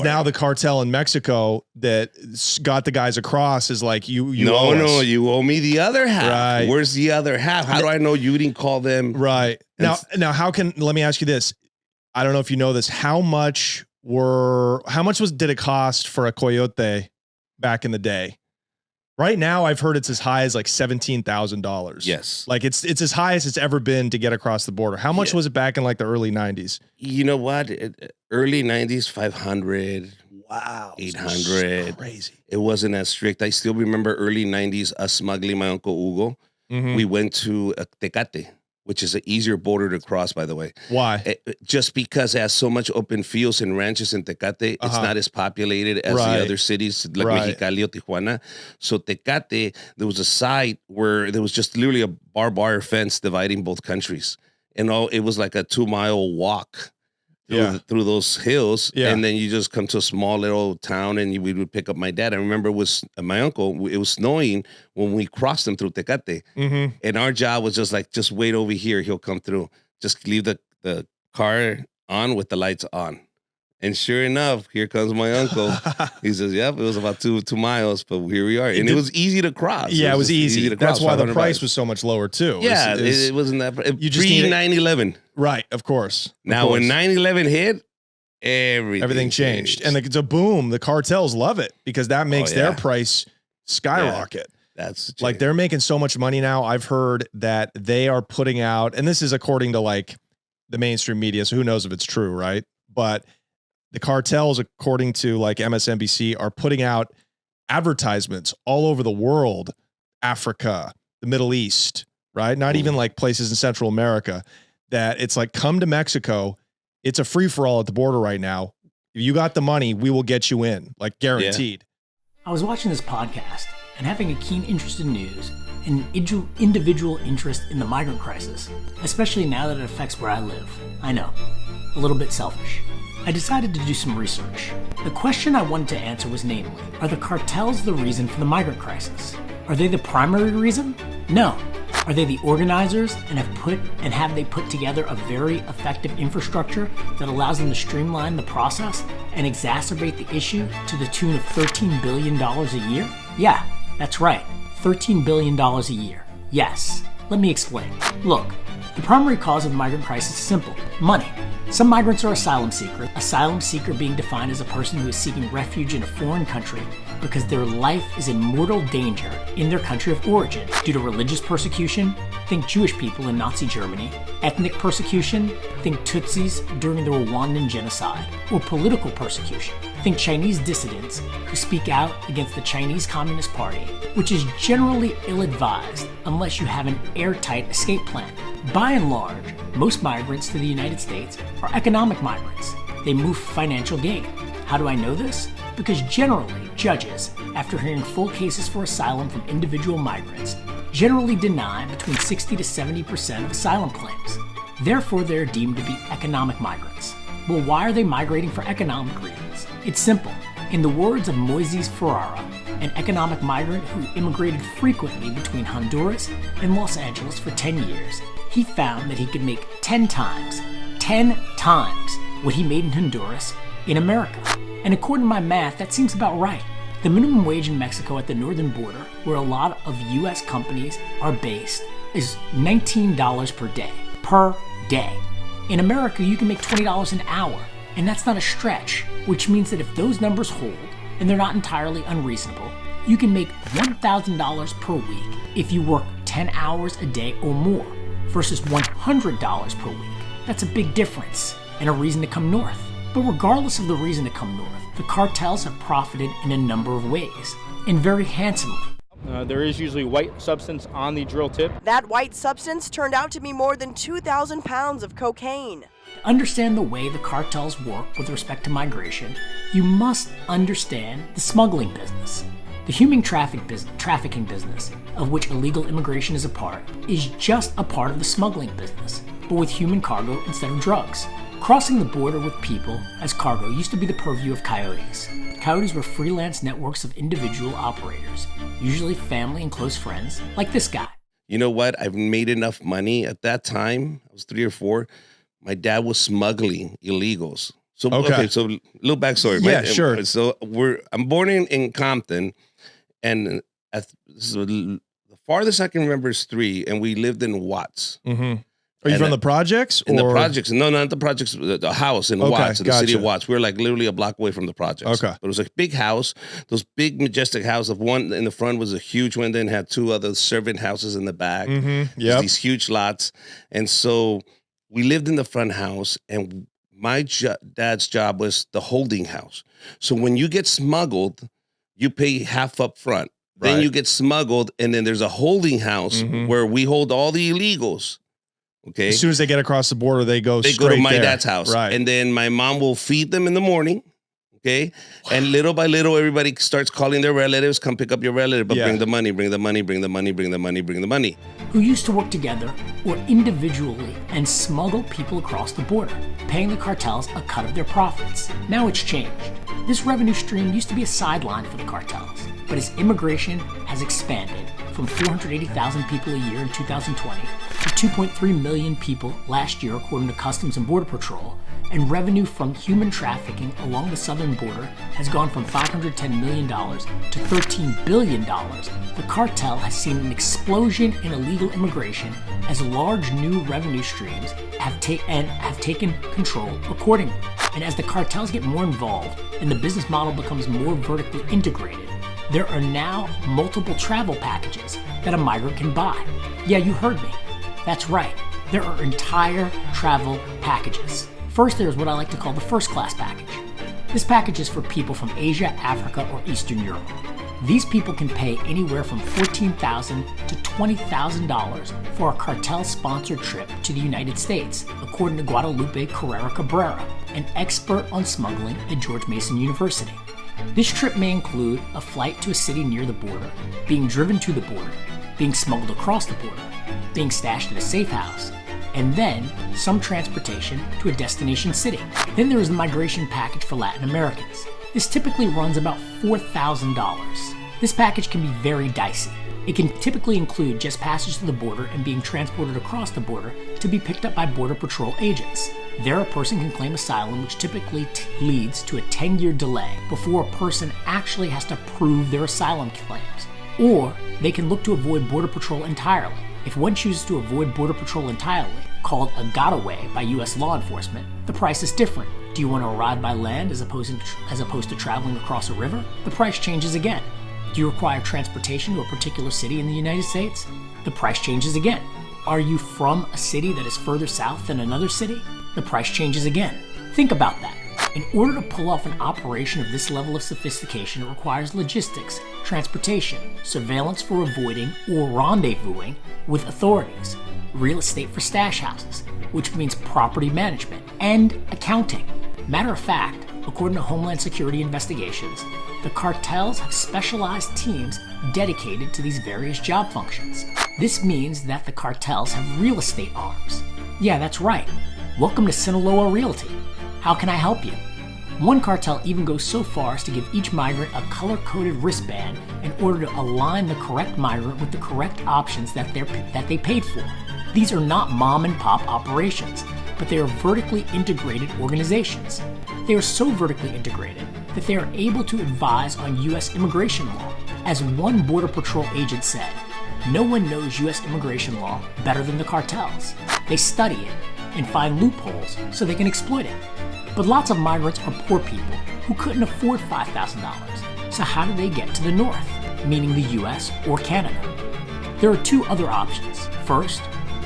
Now the cartel in Mexico that got the guys across is like, you you owe me the other half. Right. Where's the other half? How do I know you didn't call them? Right. Now, let me ask you this. I don't know if you know this. How much did it cost for a coyote back in the day? Right now, I've heard it's as high as like $17,000. Yes. Like it's as high as it's ever been to get across the border. How much was it back in like the early 90s? You know what? Early 90s, 500. Wow. 800. Crazy. It wasn't as strict. I still remember early 90s, us smuggling my Uncle Hugo. Mm-hmm. We went to Tecate, which is an easier border to cross, by the way. Why? Just because it has so much open fields and ranches in Tecate, it's not as populated as the other cities like Mexicali or Tijuana. So Tecate, there was a site where there was just literally a barbed wire fence dividing both countries. And it was like a 2-mile walk through those hills. Yeah. And then you just come to a small little town and we would pick up my dad. I remember it was my uncle, it was snowing when we crossed him through Tecate. Mm-hmm. And our job was just wait over here. He'll come through. Just leave the car on with the lights on. And sure enough, here comes my uncle. He says, yep, it was about two miles, but here we are. And it was easy to cross. Yeah, it was easy to cross. That's why the price was so much lower, too. Yeah, it wasn't that. You just need 9/11. Right, of course. Now, when 9/11 hit, everything changed. And it's a boom. The cartels love it because that makes their price skyrocket. Yeah, that's like they're making so much money now. I've heard that they are putting out, and this is according to like the mainstream media, so who knows if it's true, right? But the cartels, according to like MSNBC, are putting out advertisements all over the world, Africa, the Middle East, right? Not even like places in Central America, that it's like, come to Mexico. It's a free for all at the border right now. If you got the money, we will get you in, like guaranteed. I was watching this podcast and having a keen interest in news and individual interest in the migrant crisis, especially now that it affects where I live. I know, a little bit selfish. I decided to do some research. The question I wanted to answer was namely, are the cartels the reason for the migrant crisis? Are they the primary reason? No. Are they the organizers and have they put together a very effective infrastructure that allows them to streamline the process and exacerbate the issue to the tune of $13 billion a year? Yeah, that's right. $13 billion a year. Yes. Let me explain. Look, the primary cause of the migrant crisis is simple: money. Some migrants are asylum seeker being defined as a person who is seeking refuge in a foreign country because their life is in mortal danger in their country of origin due to religious persecution, think Jewish people in Nazi Germany, ethnic persecution, think Tutsis during the Rwandan genocide, or political persecution, think Chinese dissidents who speak out against the Chinese Communist Party, which is generally ill-advised unless you have an airtight escape plan. By and large, most migrants to the United States are economic migrants. They move for financial gain. How do I know this? Because generally, judges, after hearing full cases for asylum from individual migrants, generally deny between 60 to 70% of asylum claims. Therefore, they are deemed to be economic migrants. Well, why are they migrating for economic reasons? It's simple. In the words of Moises Ferrara, an economic migrant who immigrated frequently between Honduras and Los Angeles for 10 years, he found that he could make 10 times what he made in Honduras in America. And according to my math, that seems about right. The minimum wage in Mexico at the northern border, where a lot of US companies are based, is $19 per day. Per day. In America, you can make $20 an hour, and that's not a stretch, which means that if those numbers hold, and they're not entirely unreasonable, you can make $1,000 per week if you work 10 hours a day or more, versus $100 per week. That's a big difference, and a reason to come north. But regardless of the reason to come north, the cartels have profited in a number of ways, and very handsomely. There is usually white substance on the drill tip. That white substance turned out to be more than 2,000 pounds of cocaine. To understand the way the cartels work with respect to migration, you must understand the smuggling business. The human trafficking business, of which illegal immigration is a part, is just a part of the smuggling business, but with human cargo instead of drugs. Crossing the border with people as cargo used to be the purview of coyotes. Coyotes were freelance networks of individual operators, usually family and close friends, like this guy. You know what? I've made enough money at that time. I was 3 or 4. My dad was smuggling illegals. So okay, so little backstory. Yeah, right? sure. So I'm born in Compton, and the farthest I can remember is 3, and we lived in Watts. Mm-hmm. Are you from the projects? In the projects? No, not the projects. The house in Watts, in the city of Watts. We were like literally a block away from the projects. Okay. But it was a big house. Those big, majestic houses. One in the front was a huge one, then had 2 other servant houses in the back. Mm-hmm. Yeah. These huge lots. And so we lived in the front house, and my dad's job was the holding house. So when you get smuggled, you pay half up front. Then you get smuggled, and then there's a holding house where we hold all the illegals. Okay. As soon as they get across the border, they go to my dad's house. Right. And then my mom will feed them in the morning. Okay. And little by little, everybody starts calling their relatives, come pick up your relative, but bring the money, bring the money, bring the money, bring the money, bring the money. Who used to work together or individually and smuggle people across the border, paying the cartels a cut of their profits. Now it's changed. This revenue stream used to be a sideline for the cartels, but as immigration has expanded from 480,000 people a year in 2020 to 2.3 million people last year, according to Customs and Border Patrol, and revenue from human trafficking along the southern border has gone from $510 million to $13 billion, the cartel has seen an explosion in illegal immigration as large new revenue streams have taken control accordingly. And as the cartels get more involved and the business model becomes more vertically integrated, there are now multiple travel packages that a migrant can buy. Yeah, you heard me. That's right. There are entire travel packages. First, there's what I like to call the first class package. This package is for people from Asia, Africa, or Eastern Europe. These people can pay anywhere from $14,000 to $20,000 for a cartel-sponsored trip to the United States, according to Guadalupe Carrera Cabrera, an expert on smuggling at George Mason University. This trip may include a flight to a city near the border, being driven to the border, being smuggled across the border, being stashed at a safe house, and then some transportation to a destination city. Then there is the migration package for Latin Americans. This typically runs about $4,000. This package can be very dicey. It can typically include just passage to the border and being transported across the border to be picked up by Border Patrol agents. There, a person can claim asylum, which typically leads to a 10-year delay before a person actually has to prove their asylum claims. Or they can look to avoid Border Patrol entirely. If one chooses to avoid Border Patrol entirely, called a gotaway by U.S. law enforcement, the price is different. Do you want to arrive by land as opposed to traveling across a river? The price changes again. Do you require transportation to a particular city in the United States? The price changes again. Are you from a city that is further south than another city? The price changes again. Think about that. In order to pull off an operation of this level of sophistication, it requires logistics, transportation, surveillance for avoiding or rendezvousing with authorities, real estate for stash houses, which means property management, and accounting. Matter of fact, according to Homeland Security investigations, the cartels have specialized teams dedicated to these various job functions. This means that the cartels have real estate arms. Yeah, that's right. Welcome to Sinaloa Realty. How can I help you? One cartel even goes so far as to give each migrant a color-coded wristband in order to align the correct migrant with the correct options that they paid for. These are not mom-and-pop operations, but they are vertically integrated organizations. They are so vertically integrated that they are able to advise on U.S. immigration law. As one Border Patrol agent said, "No one knows U.S. immigration law better than the cartels. They study it and find loopholes so they can exploit it." But lots of migrants are poor people who couldn't afford $5,000. So how do they get to the north, meaning the US or Canada? There are 2 other options. First,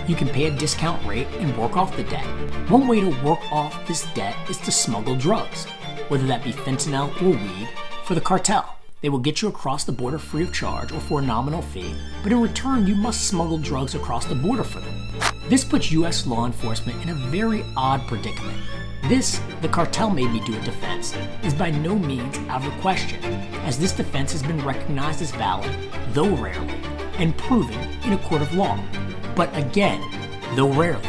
you can pay a discount rate and work off the debt. One way to work off this debt is to smuggle drugs, whether that be fentanyl or weed, for the cartel. They will get you across the border free of charge or for a nominal fee, but in return you must smuggle drugs across the border for them. This puts US law enforcement in a very odd predicament. This, the cartel may be due a defense, is by no means out of the question, as this defense has been recognized as valid, though rarely, and proven in a court of law. But again, though rarely.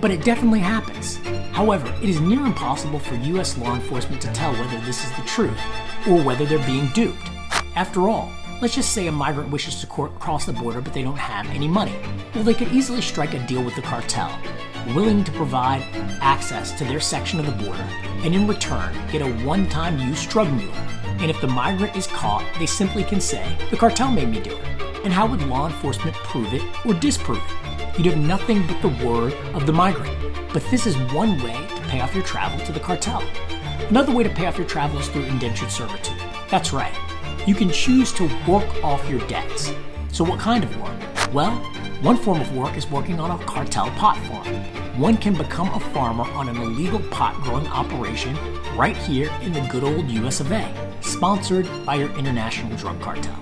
But it definitely happens. However, it is near impossible for US law enforcement to tell whether this is the truth, or whether they're being duped. After all, let's just say a migrant wishes to cross the border but they don't have any money. Well, they could easily strike a deal with the cartel. willing to provide access to their section of the border and in return get a one-time use drug mule. And if the migrant is caught, they simply can say, the cartel made me do it. And how would law enforcement prove it or disprove it? You'd have nothing but the word of the migrant. But this is one way to pay off your travel to the cartel. Another way to pay off your travel is through indentured servitude. That's right. You can choose to work off your debts. So what kind of work? Well, one form of work is working on a cartel pot farm. One can become a farmer on an illegal pot growing operation right here in the good old US of A, sponsored by your international drug cartel.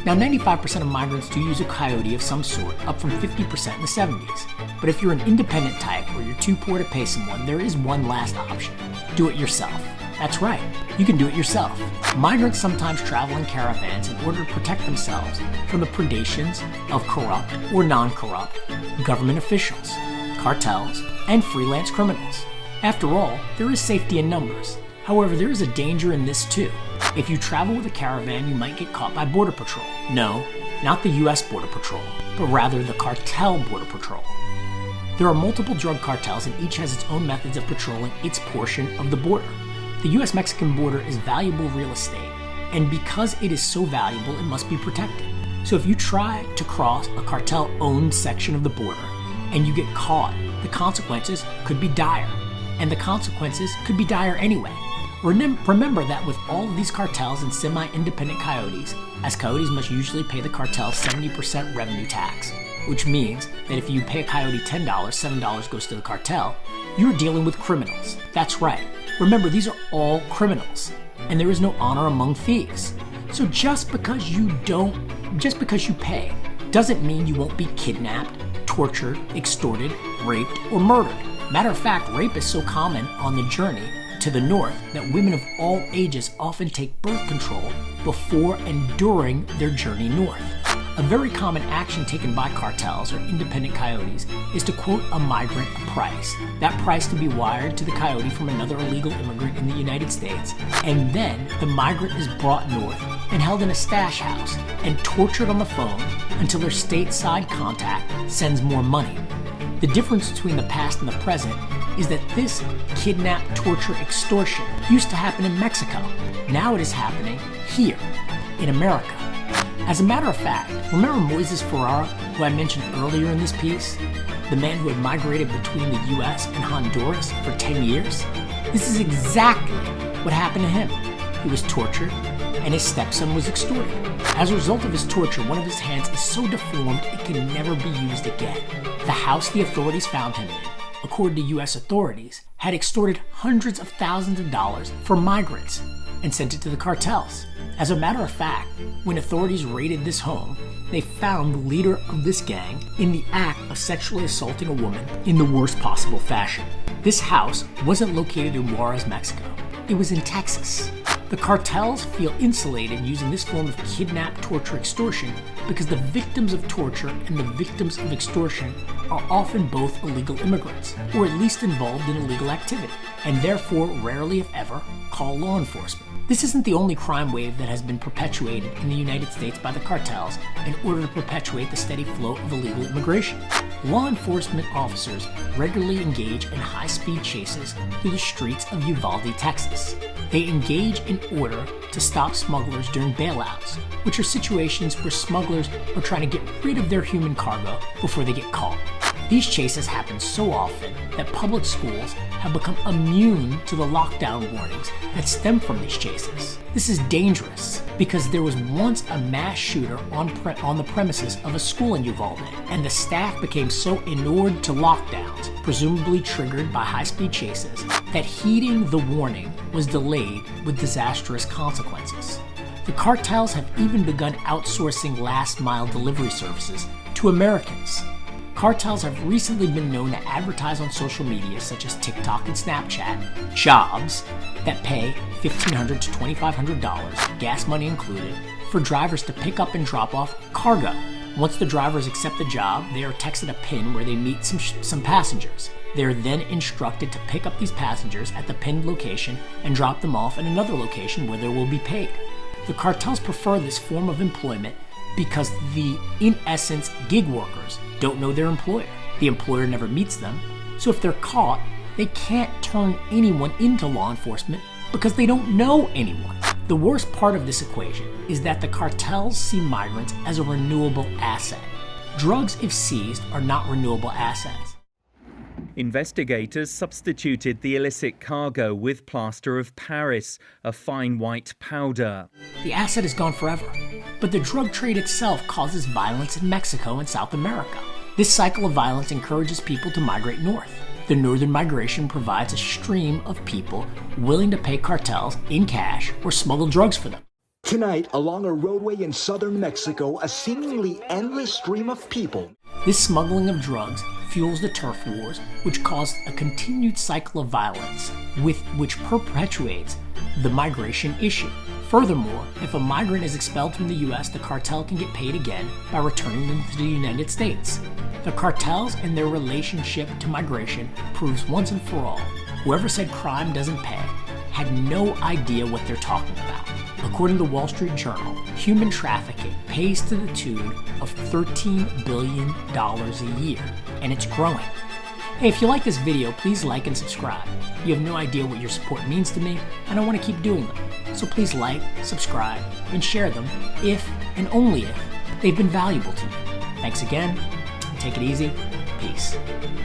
Now, 95% of migrants do use a coyote of some sort, up from 50% in the 70s. But if you're an independent type or you're too poor to pay someone, there is one last option. Do it yourself. That's right, you can do it yourself. Migrants sometimes travel in caravans in order to protect themselves from the predations of corrupt or non-corrupt government officials, cartels, and freelance criminals. After all, there is safety in numbers. However, there is a danger in this too. If you travel with a caravan, you might get caught by Border Patrol. No, not the US Border Patrol, but rather the cartel Border Patrol. There are multiple drug cartels and each has its own methods of patrolling its portion of the border. The US-Mexican border is valuable real estate, and because it is so valuable, it must be protected. So if you try to cross a cartel-owned section of the border and you get caught, the consequences could be dire, and the consequences could be dire anyway. Remember that with all of these cartels and semi-independent coyotes, as coyotes must usually pay the cartel 70% revenue tax, which means that if you pay a coyote $10, $7 goes to the cartel, you're dealing with criminals. That's right. Remember, these are all criminals, and there is no honor among thieves. So just because you pay, doesn't mean you won't be kidnapped, tortured, extorted, raped, or murdered. Matter of fact, rape is so common on the journey to the north that women of all ages often take birth control before and during their journey north. A very common action taken by cartels or independent coyotes is to quote a migrant a price. That price to be wired to the coyote from another illegal immigrant in the United States, and then the migrant is brought north and held in a stash house and tortured on the phone until their stateside contact sends more money. The difference between the past and the present is that this kidnap, torture, extortion used to happen in Mexico. Now it is happening here in America. As a matter of fact, remember Moises Ferreira, who I mentioned earlier in this piece? The man who had migrated between the US and Honduras for 10 years? This is exactly what happened to him. He was tortured, and his stepson was extorted. As a result of his torture, one of his hands is so deformed it can never be used again. The house the authorities found him in, according to US authorities, had extorted hundreds of thousands of dollars for migrants and sent it to the cartels. As a matter of fact, when authorities raided this home, they found the leader of this gang in the act of sexually assaulting a woman in the worst possible fashion. This house wasn't located in Juarez, Mexico. It was in Texas. The cartels feel insulated using this form of kidnap, torture, extortion because the victims of torture and the victims of extortion are often both illegal immigrants, or at least involved in illegal activity, and therefore rarely, if ever, call law enforcement. This isn't the only crime wave that has been perpetuated in the United States by the cartels in order to perpetuate the steady flow of illegal immigration. Law enforcement officers regularly engage in high-speed chases through the streets of Uvalde, Texas. They engage in order to stop smugglers during bailouts, which are situations where smugglers are trying to get rid of their human cargo before they get caught. These chases happen so often that public schools have become immune to the lockdown warnings that stem from these chases. This is dangerous because there was once a mass shooter on the premises of a school in Uvalde, and the staff became so inured to lockdowns, presumably triggered by high-speed chases, that heeding the warning was delayed with disastrous consequences. The cartels have even begun outsourcing last-mile delivery services to Americans. Cartels have recently been known to advertise on social media such as TikTok and Snapchat jobs that pay $1,500 to $2,500, gas money included, for drivers to pick up and drop off cargo. Once the drivers accept the job, they are texted a pin where they meet some passengers. They are then instructed to pick up these passengers at the pinned location and drop them off at another location where they will be paid. The cartels prefer this form of employment because the, in essence, gig workers don't know their employer. The employer never meets them, So if they're caught, they can't turn anyone into law enforcement because they don't know anyone. The worst part of this equation is that the cartels see migrants as a renewable asset. Drugs, if seized, are not renewable assets. Investigators substituted the illicit cargo with plaster of Paris, a fine white powder. The asset is gone forever, but the drug trade itself causes violence in Mexico and South America. This cycle of violence encourages people to migrate north. The northern migration provides a stream of people willing to pay cartels in cash or smuggle drugs for them. Tonight, along a roadway in southern Mexico, a seemingly endless stream of people. This smuggling of drugs fuels the turf wars, which cause a continued cycle of violence, which perpetuates the migration issue. Furthermore, if a migrant is expelled from the U.S., the cartel can get paid again by returning them to the United States. The cartels and their relationship to migration proves once and for all, whoever said crime doesn't pay had no idea what they're talking about. According to the Wall Street Journal, human trafficking pays to the tune of $13 billion a year, and it's growing. Hey, if you like this video, please like and subscribe. You have no idea what your support means to me, and I want to keep doing them. So please like, subscribe, and share them if, and only if, they've been valuable to you. Thanks again. Take it easy. Peace.